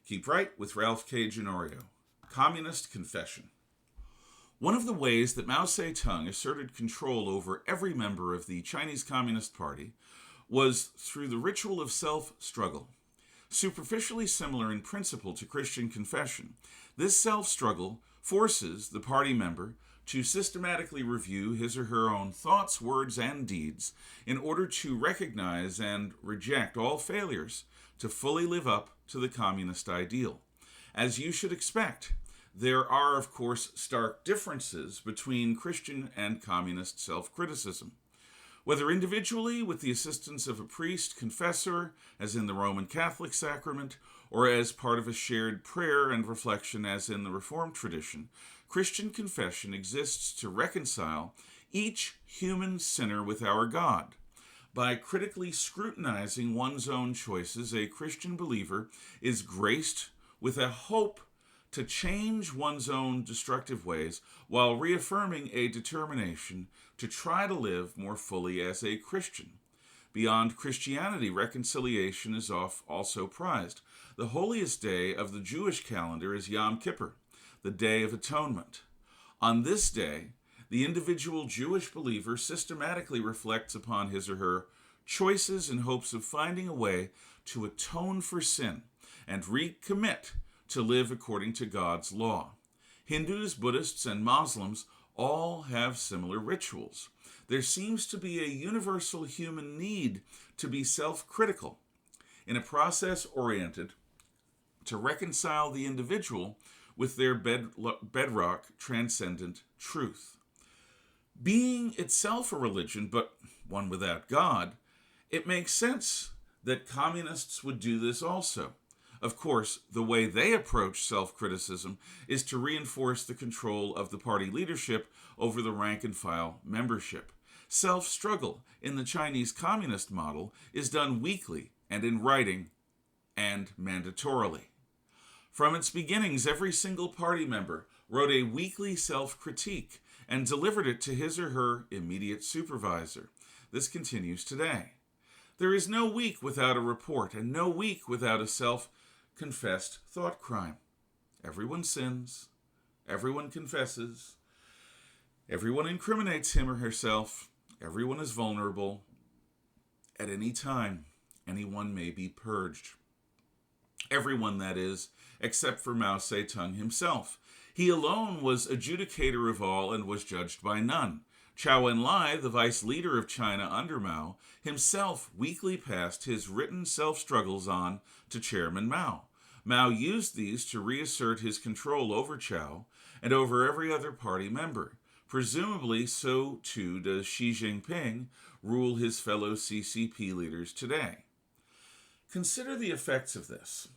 Keep Right with Ralph K. Ginorio. Communist Confession. One of the ways that Mao Tse-Tung asserted control over every member of the Chinese Communist Party was through the ritual of self-struggle. Superficially similar in principle to Christian confession, this self-struggle forces the party member to systematically review his or her own thoughts, words, and deeds in order to recognize and reject all failures to fully live up to the communist ideal. As you should expect, there are, of course, stark differences between Christian and communist self-criticism. Whether individually with the assistance of a priest, confessor, as in the Roman Catholic sacrament, or as part of a shared prayer and reflection as in the Reformed tradition, Christian confession exists to reconcile each human sinner with our God. By critically scrutinizing one's own choices, a Christian believer is graced with a hope to change one's own destructive ways while reaffirming a determination to try to live more fully as a Christian. Beyond Christianity, reconciliation is also prized. The holiest day of the Jewish calendar is Yom Kippur, the Day of Atonement. On this day, the individual Jewish believer systematically reflects upon his or her choices in hopes of finding a way to atone for sin and recommit to live according to God's law. Hindus, Buddhists, and Muslims all have similar rituals. There seems to be a universal human need to be self-critical in a process oriented to reconcile the individual with their bedrock transcendent truth. Being itself a religion, but one without God, it makes sense that communists would do this also. Of course, the way they approach self-criticism is to reinforce the control of the party leadership over the rank-and-file membership. Self-struggle in the Chinese communist model is done weekly and in writing and mandatorily. From its beginnings, every single party member wrote a weekly self-critique and delivered it to his or her immediate supervisor. This continues today. There is no week without a report and no week without a self-confessed thought crime. Everyone sins, everyone confesses, everyone incriminates him or herself, everyone is vulnerable. At any time, anyone may be purged. Everyone, that is, except for Mao Tse-Tung himself. He alone was adjudicator of all and was judged by none. En-lai, the vice leader of China under Mao, himself weekly passed his written self-struggles on to Chairman Mao. Mao used these to reassert his control over Chao and over every other party member. Presumably, so too does Hsi-Ching-p'ing rule his fellow CCP leaders today. Consider the effects of this.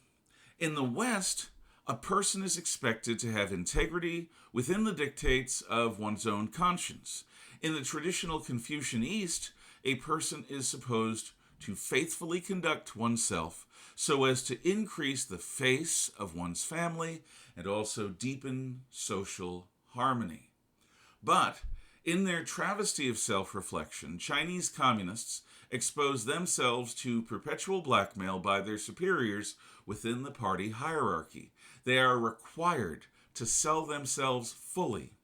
In the West, a person is expected to have integrity within the dictates of one's own conscience. In the traditional Confucian East, a person is supposed to faithfully conduct oneself so as to increase the face of one's family and also deepen social harmony. But in their travesty of self-reflection, Chinese communists expose themselves to perpetual blackmail by their superiors within the party hierarchy. They are required to sell themselves fully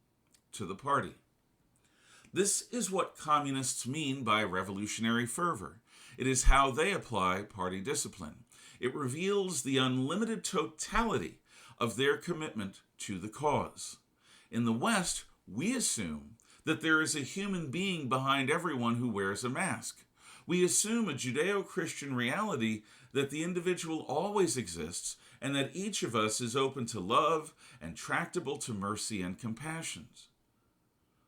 to the party. This is what communists mean by revolutionary fervor. It is how they apply party discipline. It reveals the unlimited totality of their commitment to the cause. In the West, we assume that there is a human being behind everyone who wears a mask. We assume a Judeo-Christian reality that the individual always exists and that each of us is open to love and tractable to mercy and compassion.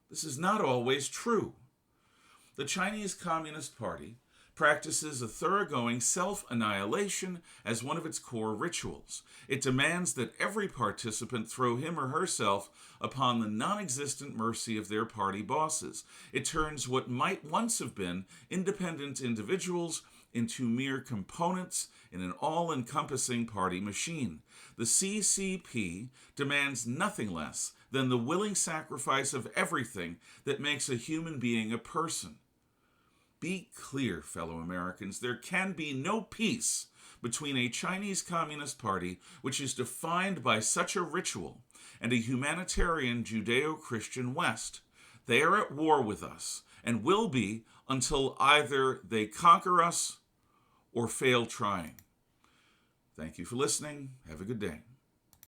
This is not always true. The Chinese Communist Party practices a thoroughgoing self-annihilation as one of its core rituals. It demands that every participant throw him or herself upon the non-existent mercy of their party bosses. It turns what might once have been independent individuals into mere components in an all-encompassing party machine. The CCP demands nothing less than the willing sacrifice of everything that makes a human being a person. Be clear, fellow Americans, there can be no peace between a Chinese Communist Party which is defined by such a ritual and a humanitarian Judeo-Christian West. They are at war with us and will be until either they conquer us or fail trying. Thank you for listening. Have a good day.